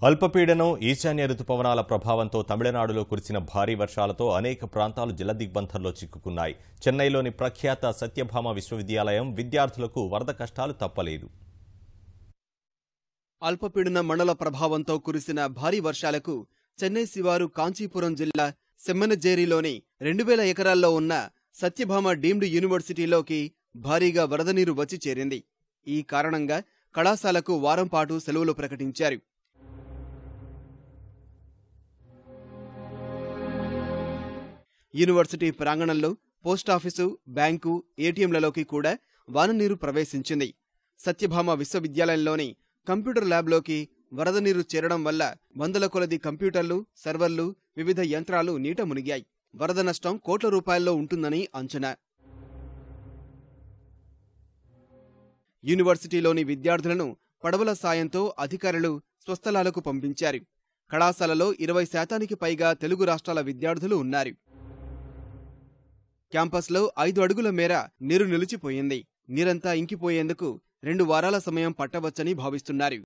అల్పపీడనం ఈశాన్య రుతుపవనాల ప్రభావంతో తమిళనాడులో కురిసిన భారీ వర్షాలతో అనేక ప్రాంతాలు జలదిగ్బంధంలో చిక్కుకున్నాయి. చెన్నైలోని ప్రఖ్యాత సత్యభామ విశ్వవిద్యాలయం విద్యార్థులకు వరద కష్టాలు తప్పలేదు. అల్పపీడన మండల ప్రభావంతో కురిసిన భారీ వర్షాలకు చెన్నై శివారు కాంచీపురం జిల్లా సెమ్మనజేరిలోని 2000 ఎకరాల్లో ఉన్న సత్యభామ డీమ్డ్ యూనివర్సిటీలోకి భారీగా వరద నీరు వచ్చి చేరింది. ఈ కారణంగా కళాశాలకు వారం పాటు సెలవులు ప్రకటించారు. యూనివర్సిటీ ప్రాంగణంలో పోస్టాఫీసు, బ్యాంకు, ఏటీఎంలలోకి కూడా వాననీరు ప్రవేశించింది. సత్యభామ విశ్వవిద్యాలయంలోని కంప్యూటర్ ల్యాబ్లోకి వరద నీరు చేరడం వల్ల వందల కొలది కంప్యూటర్లు, సర్వర్లు, వివిధ యంత్రాలు నీట మునిగాయి. వరద నష్టం కోట్ల రూపాయల్లో ఉంటుందని అంచనా. యూనివర్సిటీలోని విద్యార్థులను పడవల సాయంతో అధికారులు స్వస్థలాలకు పంపించారు. కళాశాలలో 20% పైగా తెలుగు రాష్ట్రాల విద్యార్థులు ఉన్నారు. క్యాంపస్లో 5 అడుగుల మేర నీరు నిలిచిపోయింది. నీరంతా ఇంకిపోయేందుకు 2 వారాల సమయం పట్టవచ్చని భావిస్తున్నారు.